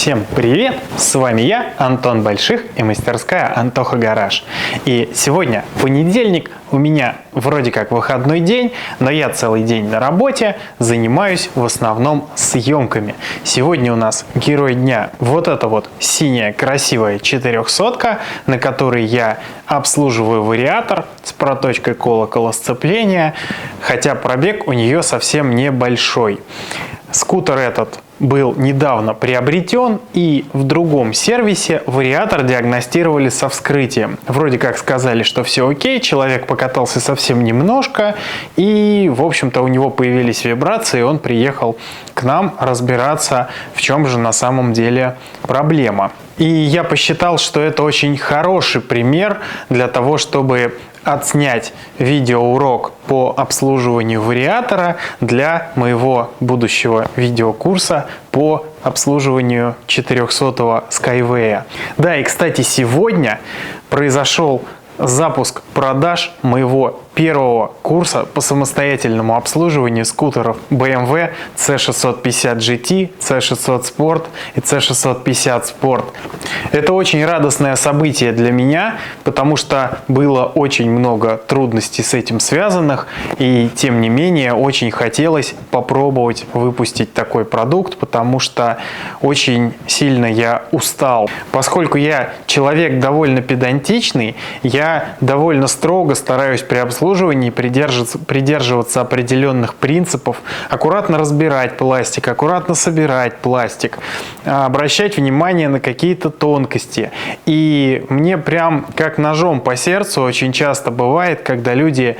Всем привет! С вами я, Антон Больших и мастерская Антоха Гараж. И сегодня понедельник, у меня вроде как выходной день, но я целый день на работе, занимаюсь в основном съемками. Сегодня у нас герой дня вот эта вот синяя красивая 400-ка, на которой я обслуживаю вариатор с проточкой колокола сцепления, хотя пробег у нее совсем небольшой. Скутер этот был недавно приобретен, и в другом сервисе вариатор диагностировали со вскрытием. Вроде как сказали, что все окей, человек покатался совсем немножко, и, в общем-то, у него появились вибрации, и он приехал к нам разбираться, в чем же на самом деле проблема. И я посчитал, что это очень хороший пример для того, чтобы отснять видеоурок по обслуживанию вариатора для моего будущего видеокурса по обслуживанию 400-го Skyway. Да, и, кстати, сегодня произошел запуск продаж моего первого курса по самостоятельному обслуживанию скутеров BMW C650 GT, C600 Sport и C650 Sport. Это очень радостное событие для меня, потому что было очень много трудностей с этим связанных, и тем не менее очень хотелось попробовать выпустить такой продукт, потому что очень сильно я устал. Поскольку я человек довольно педантичный, я довольно строго стараюсь при обслуживании придерживаться определенных принципов, аккуратно разбирать пластик, аккуратно собирать пластик, обращать внимание на какие-то тонкости. И мне прям как ножом по сердцу очень часто бывает, когда люди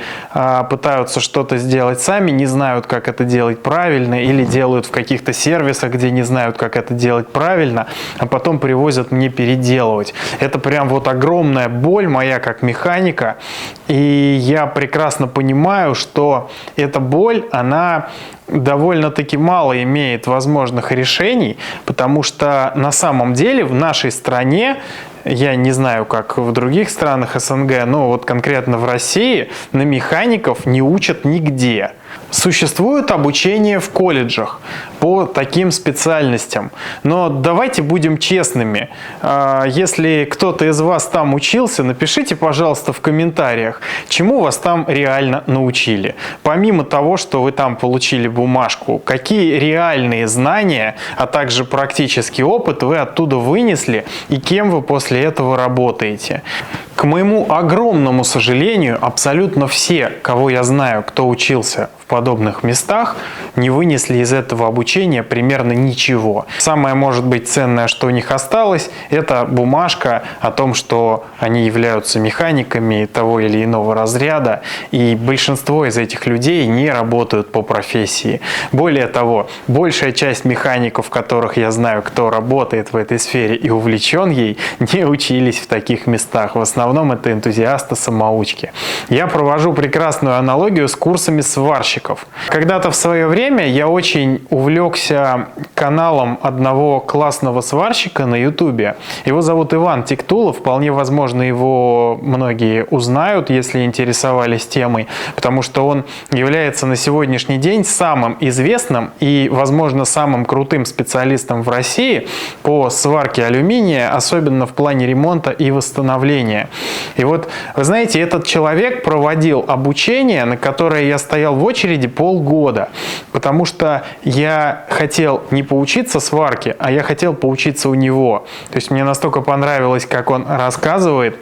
пытаются что-то сделать сами, не знают, как это делать правильно, или делают в каких-то сервисах, где не знают, как это делать правильно, а потом привозят мне переделывать. Это прям вот огромная боль моя как механика, и я прекрасно понимаю, что эта боль, она довольно-таки мало имеет возможных решений, потому что на самом деле в нашей стране, я не знаю, как в других странах СНГ, но вот конкретно в России на механиков не учат нигде. Существует обучение в колледжах по таким специальностям, но давайте будем честными. Если кто-то из вас там учился, напишите, пожалуйста, в комментариях, чему вас там реально научили. Помимо того, что вы там получили бумажку, какие реальные знания, а также практический опыт вы оттуда вынесли и кем вы после этого работаете. К моему огромному сожалению, абсолютно все, кого я знаю, кто учился в подобных местах, не вынесли из этого обучения примерно ничего. Самое, может быть, ценное, что у них осталось, это бумажка о том, что они являются механиками того или иного разряда, и большинство из этих людей не работают по профессии. Более того, большая часть механиков, которых я знаю, кто работает в этой сфере и увлечен ей, не учились в таких местах. В основном это энтузиасты-самоучки. Я провожу прекрасную аналогию с курсами сварщиков. Когда-то в свое время я очень увлекся каналом одного классного сварщика на YouTube. Его зовут Иван Тиктулов. Вполне возможно, его многие узнают, если интересовались темой, потому что он является на сегодняшний день самым известным и, возможно, самым крутым специалистом в России по сварке алюминия, особенно в плане ремонта и восстановления. И вот, вы знаете, этот человек проводил обучение, на которое я стоял в очереди полгода, потому что я хотел не поучиться сварке, а я хотел поучиться у него. То есть мне настолько понравилось, как он рассказывает,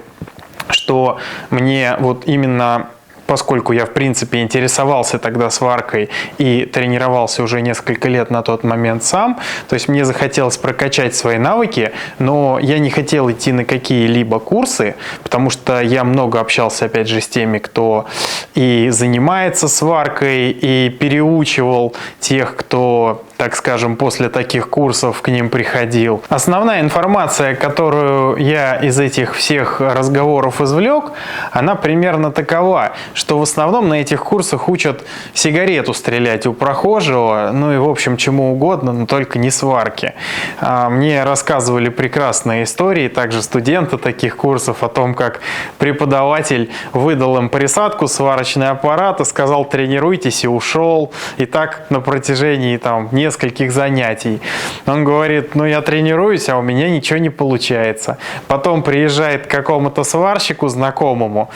что мне вот именно... Поскольку я, в принципе, интересовался тогда сваркой и тренировался уже несколько лет на тот момент сам, то есть мне захотелось прокачать свои навыки, но я не хотел идти на какие-либо курсы, потому что я много общался, опять же, с теми, кто и занимается сваркой, и переучивал тех, кто, так скажем, после таких курсов к ним приходил. Основная информация, которую я из этих всех разговоров извлек, она примерно такова, что в основном на этих курсах учат сигарету стрелять у прохожего, ну и в общем чему угодно, но только не сварки. Мне рассказывали прекрасные истории, также студенты таких курсов, о том, как преподаватель выдал им присадку, сварочный аппарат и сказал: тренируйтесь, и ушел. И так на протяжении нескольких нескольких занятий. Он говорит, ну я тренируюсь, а у меня ничего не получается. Потом приезжает к какому-то сварщику знакомому,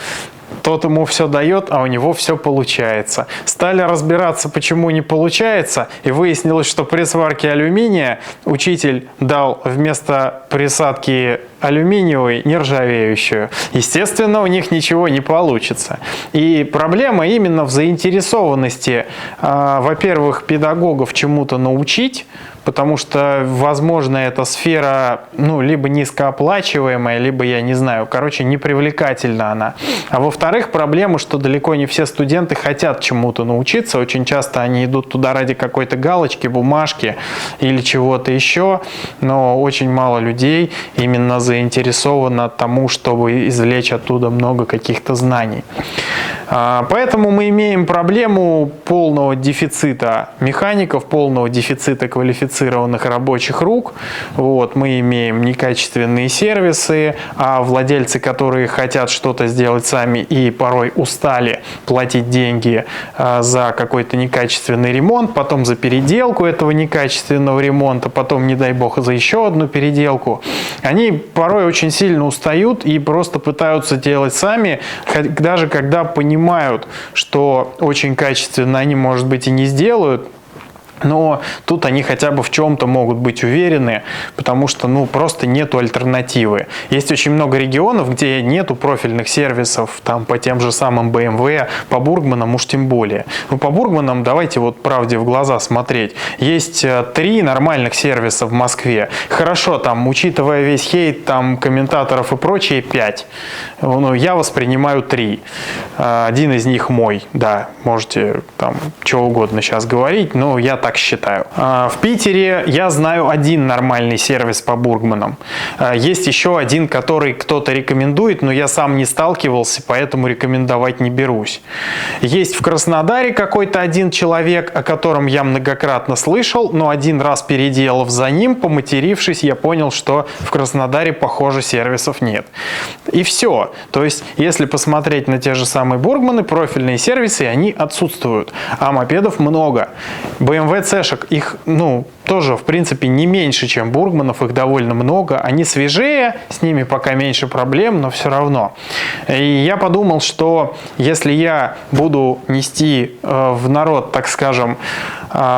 тот ему все дает, а у него все получается. Стали разбираться, почему не получается, и выяснилось, что при сварке алюминия учитель дал вместо присадки алюминиевой нержавеющую. Естественно, у них ничего не получится. И проблема именно в заинтересованности, во-первых, педагогов чему-то научить, потому что, возможно, эта сфера, ну, либо низкооплачиваемая, либо, я не знаю, короче, непривлекательна она. А во-вторых, проблема, что далеко не все студенты хотят чему-то научиться. Очень часто они идут туда ради какой-то галочки, бумажки или чего-то еще, но очень мало людей именно заинтересовано тому, чтобы извлечь оттуда много каких-то знаний. Поэтому мы имеем проблему полного дефицита механиков, полного дефицита квалифицированных рабочих рук. Вот, мы имеем некачественные сервисы, а владельцы, которые хотят что-то сделать сами и порой устали платить деньги за какой-то некачественный ремонт, потом за переделку этого некачественного ремонта, потом, не дай бог, за еще одну переделку, они порой очень сильно устают и просто пытаются делать сами, даже когда понимают, что очень качественно они, может быть, и не сделают. Но тут они хотя бы в чем-то могут быть уверены, потому что, ну, просто нету альтернативы. Есть очень много регионов, где нету профильных сервисов, там, по тем же самым BMW, по Бургманам уж тем более. Ну, по Бургманам давайте вот правде в глаза смотреть. Есть 3 нормальных сервиса в Москве. Хорошо, там, учитывая весь хейт, там, комментаторов и прочее, 5. Ну, я воспринимаю 3. Один из них мой, да, можете там что угодно сейчас говорить, но я так считаю. В Питере я знаю один нормальный сервис по Бургманам. Есть еще один, который кто-то рекомендует, но я сам не сталкивался, поэтому рекомендовать не берусь. Есть в Краснодаре какой-то один человек, о котором я многократно слышал, но один раз переделав за ним, поматерившись, я понял, что в Краснодаре, похоже, сервисов нет. И все. То есть, если посмотреть на те же самые Бургманы, профильные сервисы, они отсутствуют. А мопедов много. BMW C-шек, их, ну, тоже, в принципе, не меньше, чем Бургманов, их довольно много. Они свежее, с ними пока меньше проблем, но все равно. И я подумал, что если я буду нести в народ, так скажем,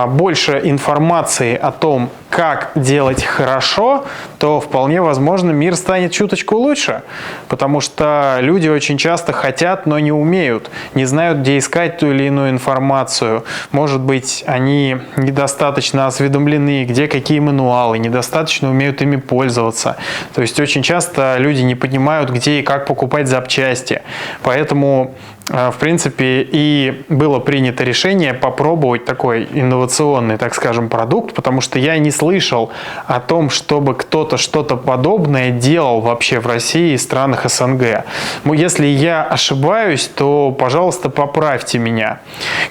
больше информации о том, как делать хорошо, то вполне возможно мир станет чуточку лучше, потому что люди очень часто хотят, но не умеют, не знают, где искать ту или иную информацию. Может быть, они недостаточно осведомлены, где какие мануалы, недостаточно умеют ими пользоваться. То есть очень часто люди не понимают, где и как покупать запчасти. Поэтому в принципе, и было принято решение попробовать такой инновационный, так скажем, продукт, потому что я не слышал о том, чтобы кто-то что-то подобное делал вообще в России и странах СНГ. Ну, если я ошибаюсь, то, пожалуйста, поправьте меня.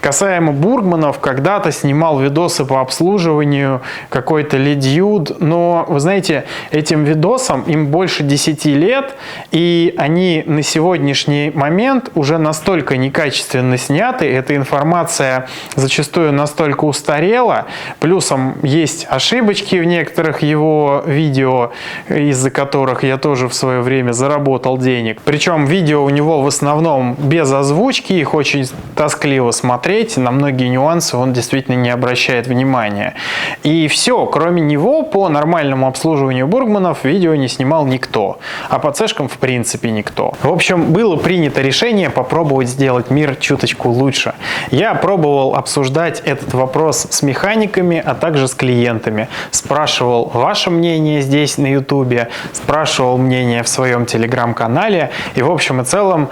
Касаемо Бургманов, когда-то снимал видосы по обслуживанию какой-то Лидюд, но, вы знаете, этим видосам им больше 10 лет, и они на сегодняшний момент уже настолько некачественно сняты, эта информация зачастую настолько устарела, плюсом есть ошибочки в некоторых его видео, из-за которых я тоже в свое время заработал денег. Причем видео у него в основном без озвучки, их очень тоскливо смотреть, на многие нюансы он действительно не обращает внимания. И все, кроме него по нормальному обслуживанию Бургманов видео не снимал никто, а по цешкам в принципе никто. В общем, было принято решение попробовать сделать мир чуточку лучше. Я пробовал обсуждать этот вопрос с механиками, а также с клиентами. Спрашивал ваше мнение здесь на YouTube, спрашивал мнение в своем телеграм-канале и в общем и целом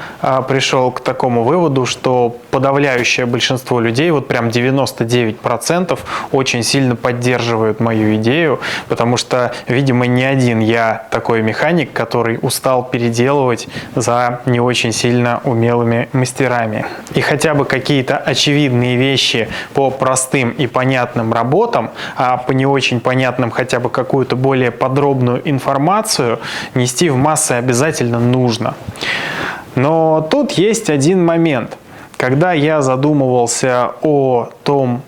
пришел к такому выводу, что подавляющее большинство людей, вот прям 99%, очень сильно поддерживают мою идею, потому что, видимо, не один я такой механик, который устал переделывать за не очень сильно умелыми мастерами. И хотя бы какие-то очевидные вещи по простым и понятным работам, а по не очень понятным хотя бы какую-то более подробную информацию нести в массы обязательно нужно. Но тут есть один момент. когда я задумывался о том,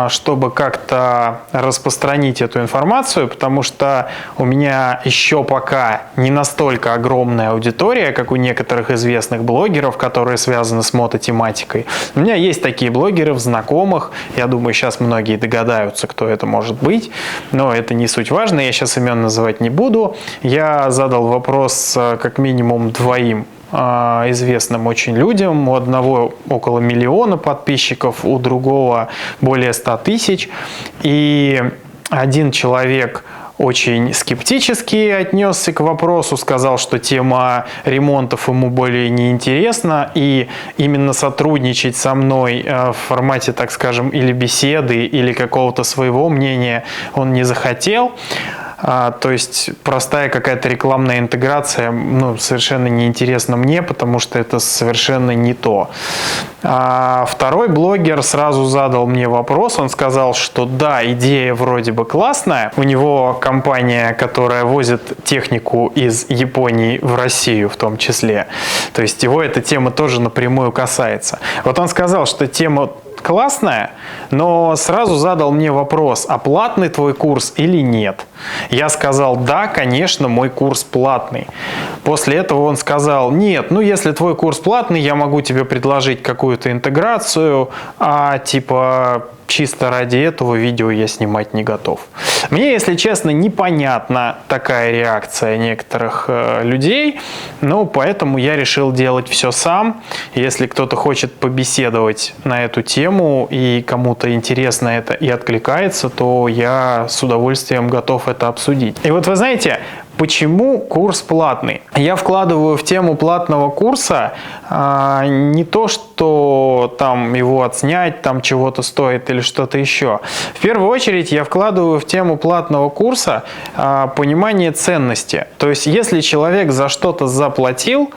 чтобы как-то распространить эту информацию, потому что у меня еще пока не настолько огромная аудитория, как у некоторых известных блогеров, которые связаны с мототематикой. У меня есть такие блогеры в знакомых, я думаю, сейчас многие догадаются, кто это может быть, но это не суть важно, я сейчас имен называть не буду. Я задал вопрос как минимум двоим известным очень людям. У одного около 1 миллиона подписчиков, у другого более 100 тысяч. И один человек очень скептически отнесся к вопросу, сказал, что тема ремонтов ему более не интересна, и именно сотрудничать со мной в формате, так скажем, или беседы, или какого-то своего мнения он не захотел. То есть простая какая-то рекламная интеграция совершенно неинтересна мне, потому что это совершенно не то. Второй блогер сразу задал мне вопрос, он сказал, что да, идея вроде бы классная, у него компания, которая возит технику из Японии в Россию в том числе, то есть его эта тема тоже напрямую касается. Вот он сказал, что тема классная, но сразу задал мне вопрос, а платный твой курс или нет? Я сказал, да, конечно, мой курс платный. После этого он сказал, нет, если твой курс платный, я могу тебе предложить какую-то интеграцию, а типа чисто ради этого видео я снимать не готов. Мне, если честно, непонятна такая реакция некоторых людей, поэтому я решил делать все сам. Если кто-то хочет побеседовать на эту тему и кому-то интересно это и откликается, то я с удовольствием готов это обсудить. И вот вы знаете, почему курс платный? Я вкладываю в тему платного курса не то, что там его отснять, там чего-то стоит или что-то еще. В первую очередь я вкладываю в тему платного курса понимание ценности. То есть если человек за что-то заплатил,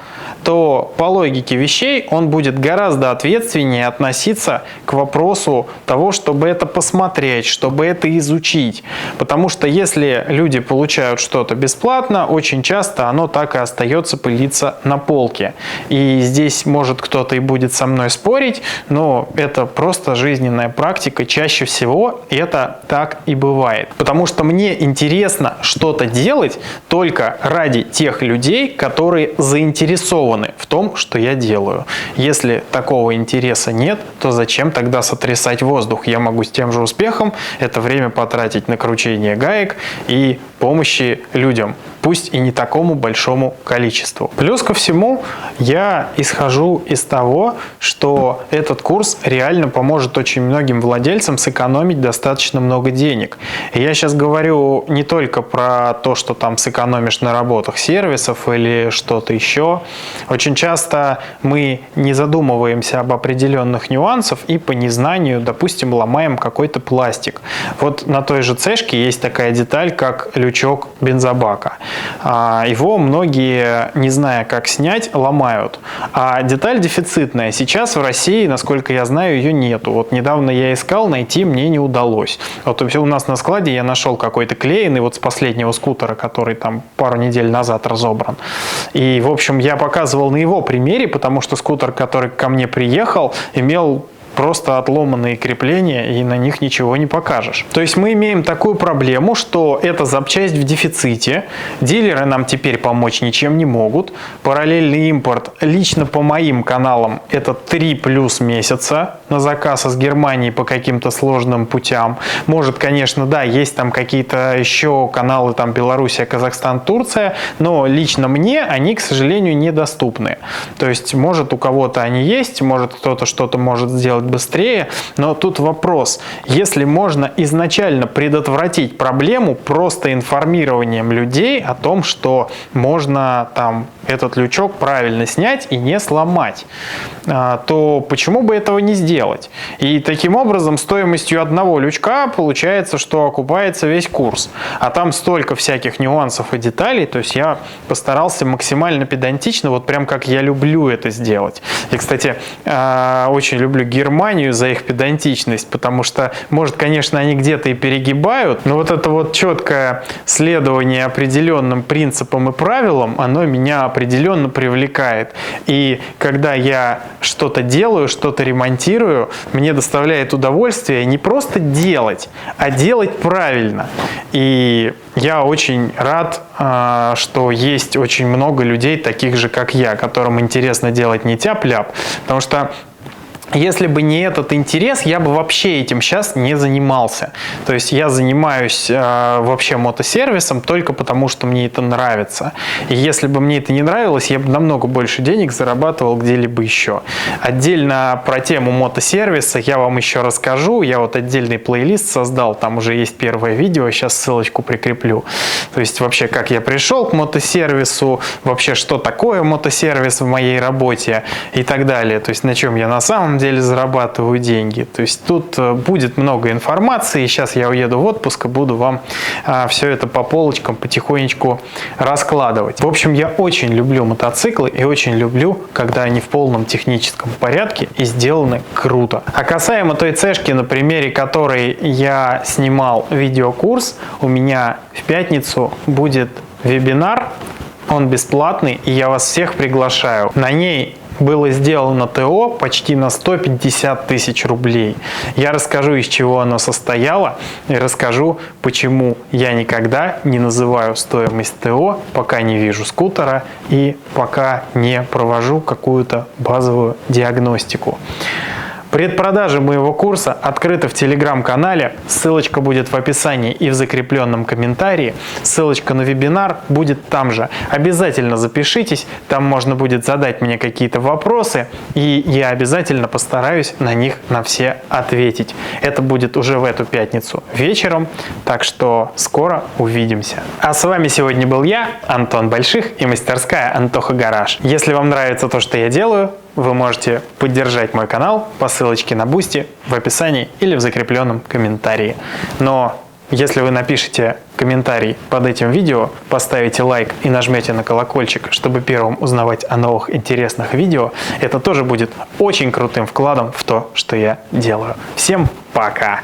то по логике вещей он будет гораздо ответственнее относиться к вопросу того, чтобы это посмотреть, чтобы это изучить. Потому что если люди получают что-то бесплатно, очень часто оно так и остается пылиться на полке. И здесь может кто-то и будет со мной спорить, но это просто жизненная практика. Чаще всего это так и бывает. Потому что мне интересно что-то делать только ради тех людей, которые заинтересованы в том, что я делаю. Если такого интереса нет, то зачем тогда сотрясать воздух? Я могу с тем же успехом это время потратить на кручение гаек и помощи людям, пусть и не такому большому количеству. Плюс ко всему, я исхожу из того, что этот курс реально поможет очень многим владельцам сэкономить достаточно много денег. И я сейчас говорю не только про то, что там сэкономишь на работах сервисов или что-то еще. Очень часто мы не задумываемся об определенных нюансах и по незнанию, допустим, ломаем какой-то пластик. Вот на той же цешке есть такая деталь, как лючок бензобака. Его многие, не зная, как снять, ломают. А деталь дефицитная. Сейчас в России, насколько я знаю, ее нету. Вот недавно я искал, найти мне не удалось. Вот у нас на складе я нашел какой-то клееный вот с последнего скутера, который там пару недель назад разобран. И, в общем, я показывал на его примере, потому что скутер, который ко мне приехал, имел просто отломанные крепления, и на них ничего не покажешь. То есть мы имеем такую проблему, что эта запчасть в дефиците, дилеры нам теперь помочь ничем не могут, параллельный импорт лично по моим каналам это 3+ месяца на заказ из Германии по каким-то сложным путям. Может, конечно, да, есть там какие-то еще каналы, там Белоруссия, Казахстан, Турция, но лично мне они, к сожалению, недоступны. То есть, может, у кого-то они есть, может, кто-то что-то может сделать быстрее, но тут вопрос, если можно изначально предотвратить проблему просто информированием людей о том, что можно там этот лючок правильно снять и не сломать, то почему бы этого не сделать? делать. И таким образом стоимостью одного лючка получается, что окупается весь курс. А там столько всяких нюансов и деталей, то есть я постарался максимально педантично, вот прям как я люблю это сделать. И, кстати, очень люблю Германию за их педантичность, потому что, может, конечно, они где-то и перегибают, но вот это вот четкое следование определенным принципам и правилам, оно меня определенно привлекает. И когда я что-то делаю, что-то ремонтирую, мне доставляет удовольствие не просто делать, а делать правильно. И я очень рад, что есть очень много людей, таких же, как я, которым интересно делать не тяп-ляп, потому что если бы не этот интерес, я бы вообще этим сейчас не занимался. То есть я занимаюсь вообще мотосервисом только потому, что мне это нравится. И если бы мне это не нравилось, я бы намного больше денег зарабатывал где-либо еще. Отдельно про тему мотосервиса я вам еще расскажу. Я вот отдельный плейлист создал, там уже есть первое видео, сейчас ссылочку прикреплю. То есть вообще, как я пришел к мотосервису, вообще, что такое мотосервис в моей работе и так далее. То есть на чем я на самом деле зарабатываю деньги. То есть тут будет много информации. Сейчас я уеду в отпуск и буду вам все это по полочкам потихонечку раскладывать. В общем, я очень люблю мотоциклы и очень люблю, когда они в полном техническом порядке и сделаны круто. А касаемо той цешки, на примере которой я снимал видеокурс, у меня в пятницу будет вебинар. Он бесплатный, и я вас всех приглашаю. На ней было сделано ТО почти на 150 тысяч рублей. Я расскажу, из чего оно состояло, и расскажу, почему я никогда не называю стоимость ТО, пока не вижу скутера и пока не провожу какую-то базовую диагностику. Предпродажа моего курса открыта в телеграм-канале, ссылочка будет в описании и в закрепленном комментарии, ссылочка на вебинар будет там же. Обязательно запишитесь, там можно будет задать мне какие-то вопросы, и я обязательно постараюсь на них на все ответить. Это будет уже в эту пятницу вечером, так что скоро увидимся. А с вами сегодня был я, Антон Больших, и мастерская Антоха Гараж. Если вам нравится то, что я делаю, вы можете поддержать мой канал по ссылочке на Boosty в описании или в закрепленном комментарии. Но если вы напишите комментарий под этим видео, поставите лайк и нажмете на колокольчик, чтобы первым узнавать о новых интересных видео, это тоже будет очень крутым вкладом в то, что я делаю. Всем пока!